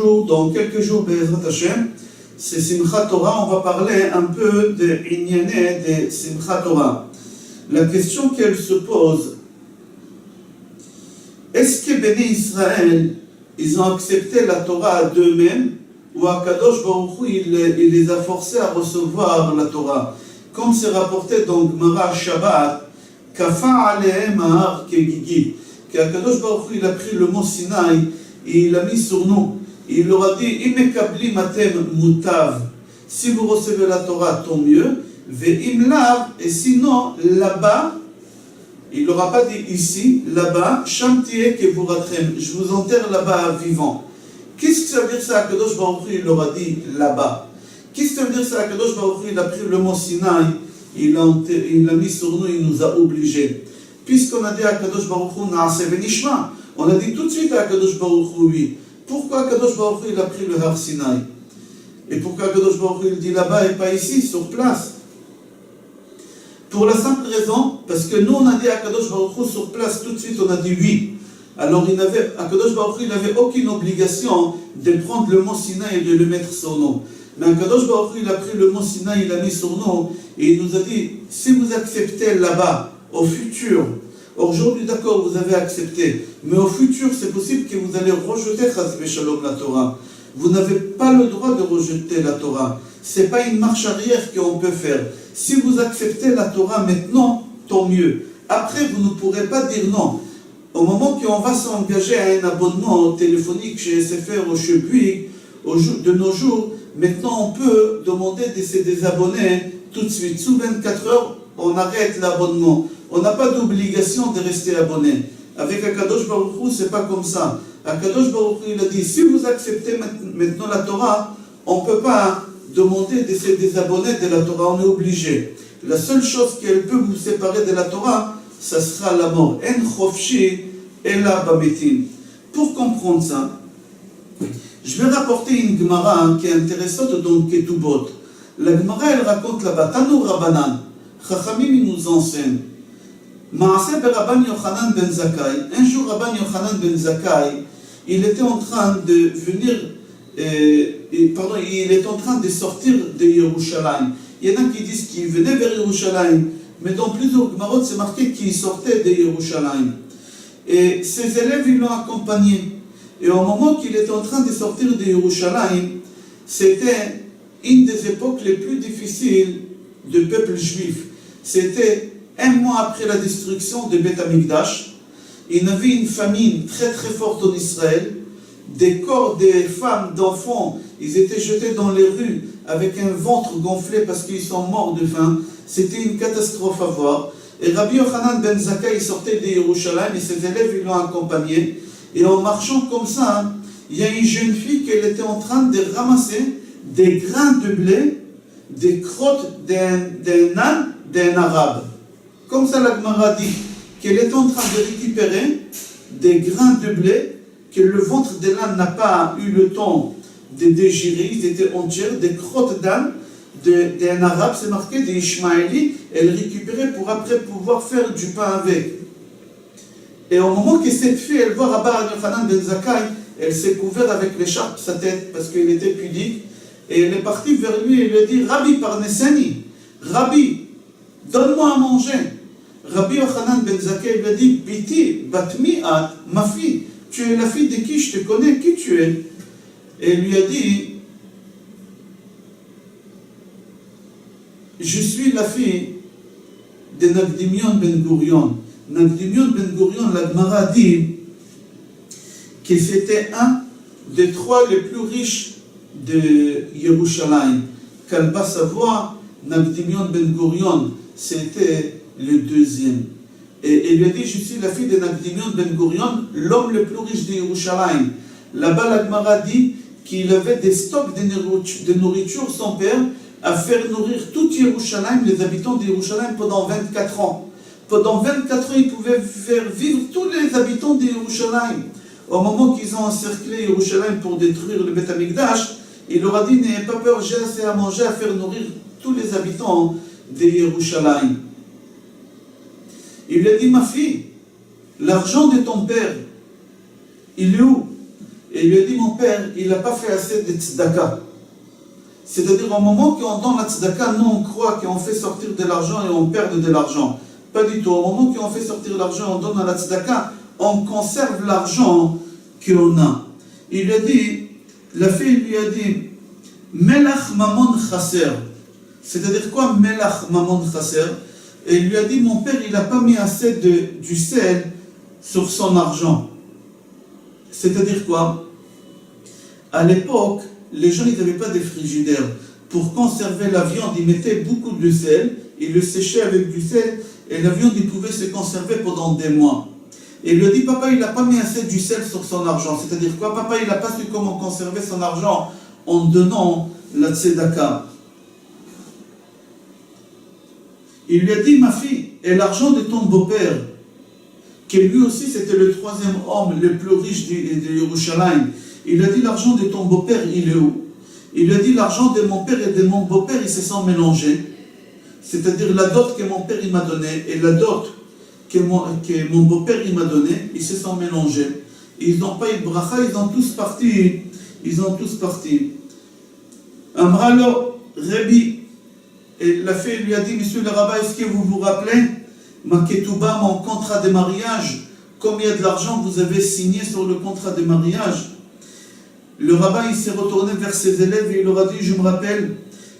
Bonjour, dans quelques jours, Be'ezrat Hashem, c'est Simchat Torah, on va parler un peu de Inyané de Simchat Torah. La question qu'elle se pose, est-ce que Béné Israël, ils ont accepté la Torah d'eux-mêmes, ou Akadosh Baruch Hu, il les a forcés à recevoir la Torah? Comme c'est rapporté dans Gemara Shabbat, Kafa alehem ahar kegigi, qu'Akadosh Baruch Hu, il a pris le mont Sinaï et il l'a mis sur nous. Il leur a dit, Imekabli matem mutav, si vous recevez la Torah, tant mieux, ve'im lav, et sinon, là-bas, il leur a pas dit ici, là-bas, Shamtieh kevuratrem, je vous enterre là-bas vivant. Qu'est-ce que ça veut dire ça, Akadosh Baruch Hu, il leur a dit là-bas? Qu'est-ce que ça veut dire ça, Akadosh Baruch Hu, il a pris le mont Sinaï, il l'a mis sur nous, il nous a obligés. Puisqu'on a dit à Akadosh Baruch Hu, Naaseh v'nishma, on a dit tout de suite à Akadosh Baruch Hu, oui. Pourquoi Akadosh Baruch Hu, il a pris le Har Sinaï? Et pourquoi Akadosh Baruch Hu, il dit là-bas et pas ici, sur place? Pour la simple raison, parce que nous on a dit à Akadosh Baruch Hu sur place, tout de suite on a dit oui. Alors Akadosh Baruch Hu, il n'avait aucune obligation de prendre le mont Sinaï et de le mettre sur nous. Mais Akadosh Baruch Hu, il a pris le mont Sinaï, il l'a mis sur nous, et il nous a dit, si vous acceptez là-bas, au futur, aujourd'hui d'accord vous avez accepté, mais au futur c'est possible que vous allez rejeter Chas v'Shalom la Torah. Vous n'avez pas le droit de rejeter la Torah. C'est pas une marche arrière qu'on peut faire. Si vous acceptez la Torah maintenant, tant mieux. Après, vous ne pourrez pas dire non. Au moment qu'on va s'engager à un abonnement téléphonique chez SFR ou chez Bouygues, de nos jours, maintenant on peut demander de se désabonner tout de suite. Sous 24 heures, on arrête l'abonnement. On n'a pas d'obligation de rester abonné. Avec Akadosh Baruch Hu, c'est pas comme ça. Akadosh Baruch Hu, il a dit, si vous acceptez maintenant la Torah, on ne peut pas demander de se désabonner de la Torah, on est obligé. La seule chose qui peut vous séparer de la Torah, ça sera la mort. En chofshi ela bametim. Pour comprendre ça, je vais rapporter une Gemara qui est intéressante dans Ketubot. La Gemara, elle raconte là-bas, Tanu Rabbanan, Chachamim, ils nous enseignent. Maaseh Rabban Yochanan ben Zakkai. Un jour, Rabban Yochanan ben Zakkai, il était en train de venir, il est en train de sortir de Yerushalayim. Il y en a qui disent qu'il venait vers Yerushalayim, mais dans plusieurs Gemarot, c'est marqué qu'il sortait de Yerushalayim. Et ses élèves, ils l'ont accompagné. Et au moment qu'il était en train de sortir de Yerushalayim, c'était une des époques les plus difficiles du peuple juif. C'était un mois après la destruction de Beth Amikdash. Il y avait une famine très très forte en Israël. Des corps des femmes, d'enfants, ils étaient jetés dans les rues avec un ventre gonflé parce qu'ils sont morts de faim. C'était une catastrophe à voir. Et Rabbi Yochanan ben Zakkai sortait de Yerushalayim et ses élèves ils l'ont accompagné. Et en marchant comme ça, il y a une jeune fille qui était en train de ramasser des grains de blé, des crottes d'un âne, d'un arabe. Comme ça, la Gemara dit qu'elle est en train de récupérer des grains de blé que le ventre de l'âne n'a pas eu le temps de digérer, ils étaient entiers, des crottes d'âne d'un arabe, c'est marqué, des Ishmaélites, elle récupérait pour après pouvoir faire du pain avec. Et au moment que cette fille, elle voit Rabbi Yochanan ben Zakkai, elle s'est couverte avec l'écharpe sa tête parce qu'elle était pudique, et elle est partie vers lui et lui a dit, Rabbi Parnesani, Rabbi, donne-moi à manger. Rabbi Yochanan ben Zakkai lui a dit, Biti, Batmi'at, ma fille, tu es la fille de qui? Je te connais, qui tu es? Et il lui a dit, je suis la fille de Nagdimion ben Gurion. Nagdimion ben Gurion, la Gemara dit que c'était un des trois les plus riches de Yerushalayim. Kalba Savoie, Nagdimion ben Gurion, c'était le deuxième. Et il lui a dit, je suis la fille de Nagdimion ben Gurion, l'homme le plus riche de Yerushalayim. Là-bas, la Gemara dit qu'il avait des stocks de nourriture, son père, à faire nourrir tout Yerushalayim, les habitants de Yerushalayim, pendant 24 ans. Pendant 24 ans, ils pouvaient faire vivre tous les habitants de Yerushalayim. Au moment qu'ils ont encerclé Yerushalayim pour détruire le Beth Amikdash, il leur a dit, n'ayez pas peur, j'ai assez à manger, à faire nourrir tous les habitants de Yerushalayim. Il lui a dit, ma fille, l'argent de ton père, il est où? Et il lui a dit, mon père, il n'a pas fait assez de tzedaka. C'est-à-dire, au moment qu'on donne la tzedaka, nous on croit qu'on fait sortir de l'argent et on perd de l'argent. Pas du tout. Au moment qu'on fait sortir l'argent, on donne à la tzedaka, on conserve l'argent qu'on a. Il lui a dit, la fille lui a dit, Melach mamon chaser. C'est-à-dire quoi, Melach mamon chaser? Et il lui a dit, mon père, il n'a pas mis assez du sel sur son argent. C'est-à-dire quoi? À l'époque, les gens n'avaient pas de frigidaire. Pour conserver la viande, ils mettaient beaucoup de sel, ils le séchaient avec du sel, et la viande, il pouvait se conserver pendant des mois. Et il lui a dit, papa, il n'a pas mis assez du sel sur son argent. C'est-à-dire quoi? Papa, il n'a pas su comment conserver son argent en donnant la tzedaka. Il lui a dit, ma fille, et l'argent de ton beau-père, qui lui aussi c'était le troisième homme le plus riche de Yerushalayim, il a dit, l'argent de ton beau-père, il est où? Il lui a dit, l'argent de mon père et de mon beau-père, ils se sont mélangés. C'est-à-dire la dot que mon père il m'a donnée et la dot que mon beau-père il m'a donnée, ils se sont mélangés. Ils n'ont pas eu de bracha, ils ont tous parti. Ils ont tous parti. Amralo, Rabbi, et la fille lui a dit, monsieur le rabbin, est-ce que vous vous rappelez, ma ketouba, mon contrat de mariage, combien de l'argent vous avez signé sur le contrat de mariage? Le rabbin il s'est retourné vers ses élèves et il leur a dit, je me rappelle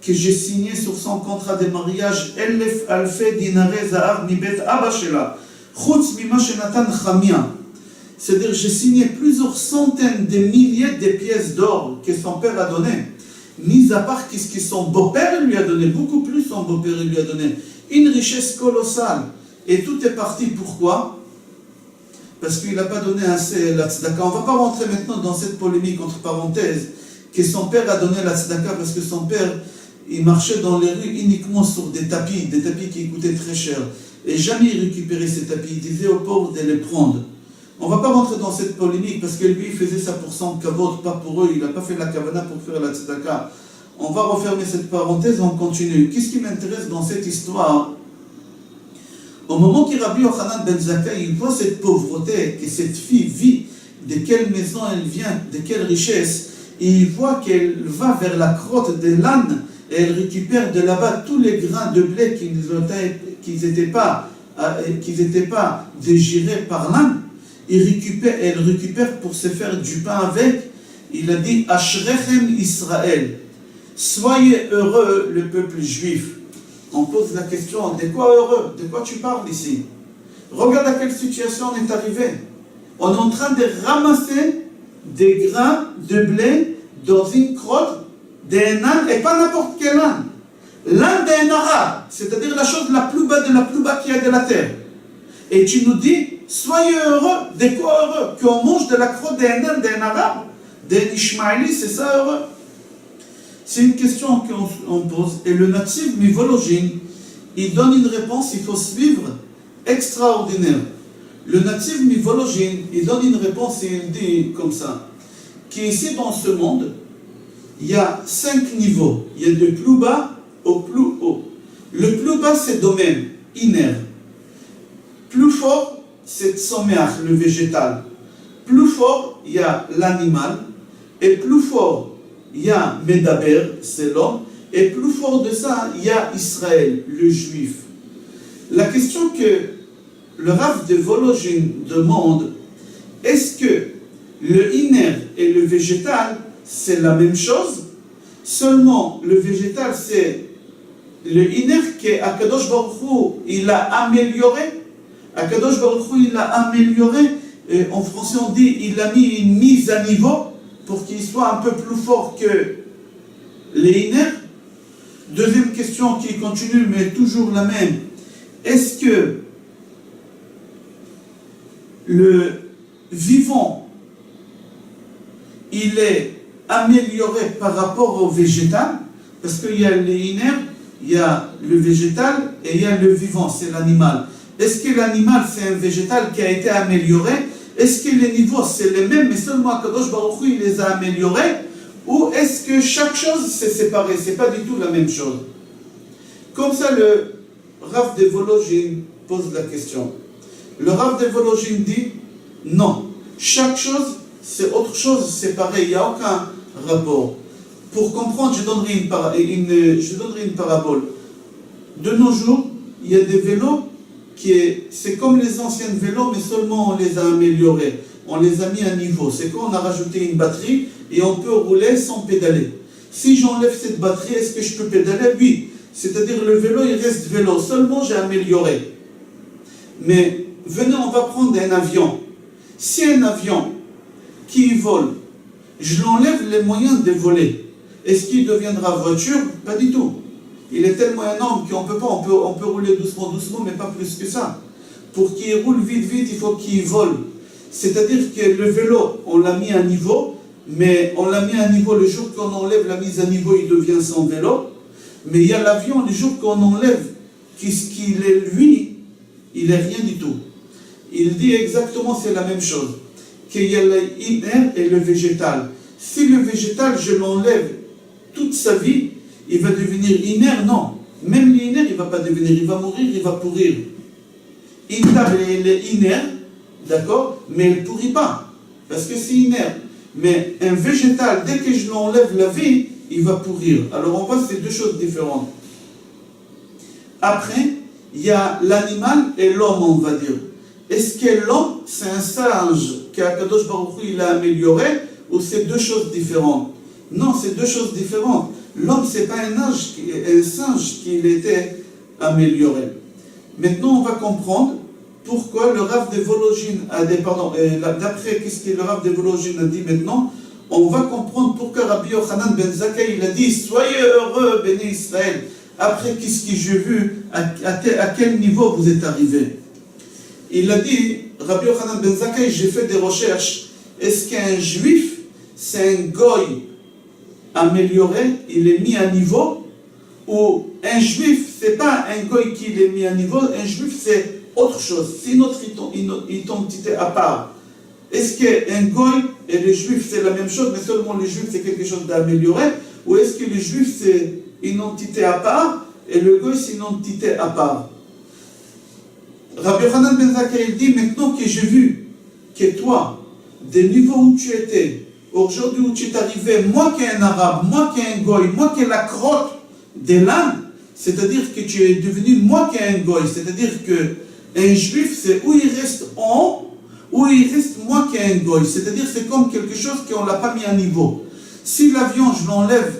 que j'ai signé sur son contrat de mariage Elef alfe dinare zahar mibet abba shela chutz mima shenatan chamia. C'est-à-dire j'ai signé plusieurs centaines de milliers de pièces d'or que son père a donné, mis à part qu'est-ce que son beau-père lui a donné, beaucoup plus son beau-père lui a donné, une richesse colossale. Et tout est parti, pourquoi? Parce qu'il n'a pas donné assez la tzedaka. On ne va pas rentrer maintenant dans cette polémique entre parenthèses, que son père a donné la tzedaka parce que son père, il marchait dans les rues uniquement sur des tapis qui coûtaient très cher. Et jamais il récupérait ces tapis. Il disait aux pauvres de les prendre. On ne va pas rentrer dans cette polémique parce que lui, il faisait ça pour son kavod, pas pour eux. Il n'a pas fait la kavana pour faire la tzedaka. On va refermer cette parenthèse, on continue. Qu'est-ce qui m'intéresse dans cette histoire? Au moment que Rabbi Yochanan ben Zakkai, il voit cette pauvreté, que cette fille vit, de quelle maison elle vient, de quelle richesse, et il voit qu'elle va vers la crotte de l'âne, et elle récupère de là-bas tous les grains de blé qui n'étaient pas dégirés par l'âne. Elle récupère pour se faire du pain avec. Il a dit, Ashrechem Israël, soyez heureux le peuple juif. On pose la question, de quoi heureux? De quoi tu parles ici? Regarde à quelle situation on est arrivé. On est en train de ramasser des grains de blé dans une crotte d'un âne, et pas n'importe quel âne. L'âne d'un arabe, c'est-à-dire la chose la plus bas de la plus bas qu'il y a de la terre. Et tu nous dis, soyez heureux. De quoi heureux? Qu'on mange de la crotte d'un âne, d'un arabe, d'un Ishmaéli, c'est ça heureux? C'est une question qu'on pose. Et le natif Mivologine, il donne une réponse, il faut suivre, extraordinaire. Le natif Mivologine, il donne une réponse et il dit comme ça, qu'ici dans ce monde, il y a 5 niveaux. Il y a de plus bas au plus haut. Le plus bas, c'est domaine, inert. Plus fort, c'est tsomeach, le végétal. Plus fort, il y a l'animal. Et plus fort, il y a Medaber, c'est l'homme. Et plus fort de ça, il y a Israël, le juif. La question que le Rav de Vologine demande, est-ce que le inert et le végétal, c'est la même chose? Seulement, le végétal, c'est le inert que Akadosh Baruch Hu, il a amélioré. Akadosh Baruch Hu, il a amélioré. Et en français, on dit, il a mis une mise à niveau pour qu'il soit un peu plus fort que les inerts. Deuxième question qui continue, mais toujours la même. Est-ce que le vivant, il est amélioré par rapport au végétal? Parce qu'il y a les inerts, il y a le végétal et il y a le vivant, c'est l'animal. Est-ce que l'animal, c'est un végétal qui a été amélioré? Est-ce que les niveaux, c'est les mêmes, mais seulement Kadosh Baruch Hu, il les a améliorés? Ou est-ce que chaque chose, c'est séparé? C'est pas du tout la même chose. Comme ça, le Rav de Vologine pose la question. Le Rav de Vologine dit, non, chaque chose, c'est autre chose, c'est pareil, il n'y a aucun rapport. Pour comprendre, je donnerai une parabole. De nos jours, il y a des vélos c'est comme les anciens vélos, mais seulement on les a améliorés. On les a mis à niveau. C'est qu'on a rajouté une batterie et on peut rouler sans pédaler. Si j'enlève cette batterie, est-ce que je peux pédaler? Oui. C'est-à-dire le vélo, il reste vélo. Seulement j'ai amélioré. Mais venez, on va prendre un avion. Si un avion qui vole, je l'enlève les moyens de voler, est-ce qu'il deviendra voiture? Pas du tout. Il est tellement énorme qu'on peut pas, on peut rouler doucement, mais pas plus que ça. Pour qu'il roule vite, il faut qu'il vole. C'est-à-dire que le vélo, on l'a mis à niveau, mais on l'a mis à niveau le jour qu'on enlève la mise à niveau, il devient sans vélo. Mais il y a l'avion, le jour qu'on enlève, qu'est-ce qu'il est lui, il est rien du tout. Il dit exactement, c'est la même chose, qu'il y a l'inert et le végétal. Si le végétal, je l'enlève toute sa vie, il va devenir inert? Non. Même l'inert, il ne va pas devenir, il va mourir, il va pourrir. Une table, elle est inerte, d'accord, mais elle ne pourrit pas, parce que c'est inerte. Mais un végétal, dès que je l'enlève la vie, il va pourrir. Alors on voit ces deux choses différentes. Après, il y a l'animal et l'homme, on va dire. Est-ce que l'homme, c'est un singe qu'Akadosh Baruch Hu, il a amélioré, ou c'est deux choses différentes? Non, c'est deux choses différentes. L'homme, ce n'est pas un singe qui était amélioré. Maintenant, on va comprendre pourquoi le Rav de Vologine a dit, d'après qu'est-ce que le Rav de Vologine a dit maintenant, on va comprendre pourquoi Rabbi Yochanan ben Zakkai, il a dit, soyez heureux, béni Israël. Après, qu'est-ce que j'ai vu, à quel niveau vous êtes arrivé? Il a dit, Rabbi Yochanan ben Zakkai, j'ai fait des recherches, est-ce qu'un juif, c'est un goy amélioré, il est mis à niveau, ou un juif, c'est pas un goy qui est mis à niveau, un juif c'est autre chose, c'est notre identité à part. Est-ce qu'un goy et le juif c'est la même chose, mais seulement le juif c'est quelque chose d'amélioré, ou est-ce que le juif c'est une entité à part, et le goy c'est une entité à part? Rabbi Yochanan ben Zakkai dit, maintenant que j'ai vu que toi, des niveaux où tu étais, aujourd'hui où tu es arrivé, moi qui est un arabe, moi qui est un goy, moi qui est la crotte de l'âne, c'est-à-dire que tu es devenu moi qui est un goy, c'est-à-dire qu'un juif c'est où il reste en, où il reste moi qui est un goy, c'est-à-dire c'est comme quelque chose qu'on ne l'a pas mis à niveau. Si l'avion, je l'enlève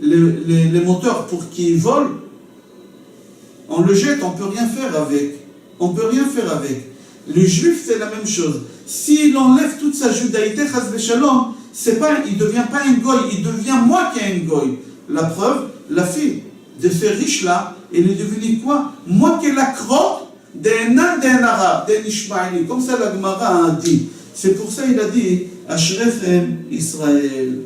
les moteurs pour qu'il vole, on le jette, on ne peut rien faire avec. On ne peut rien faire avec. Le juif c'est la même chose. S'il enlève toute sa judaïté, chas v'shalom, il ne devient pas un goy, il devient moi qui est un goy. La preuve, la fille de ce riche-là, elle est devenue quoi? Moi qui est la crotte d'un arabe, d'un Ishmaéli. Comme ça la Gemara a dit. C'est pour ça il a dit, Ashrechem Israël.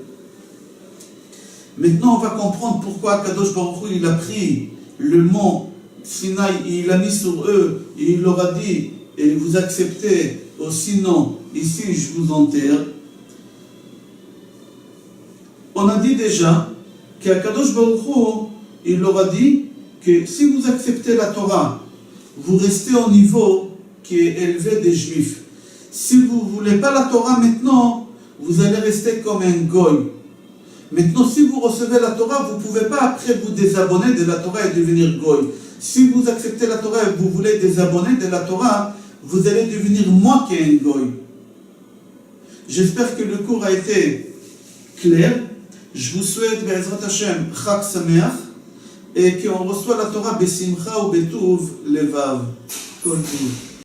Maintenant on va comprendre pourquoi Kadosh Baruch Hu, il a pris le mont Sinaï, il l'a mis sur eux, et il leur a dit, et vous acceptez, ou sinon, ici je vous enterre. On a dit déjà qu'Akadosh Baruch Hu, il leur a dit que si vous acceptez la Torah, vous restez au niveau qui est élevé des Juifs. Si vous ne voulez pas la Torah maintenant, vous allez rester comme un goy. Maintenant, si vous recevez la Torah, vous ne pouvez pas après vous désabonner de la Torah et devenir goy. Si vous acceptez la Torah et vous voulez désabonner de la Torah, vous allez devenir moi qui est un goy. J'espère que le cours a été clair. Je vous souhaite, Be'ezrat Hashem, Chag Sameach, et qu'on reçoit la Torah Besimcha ou Betuv Levav. Kol Tov.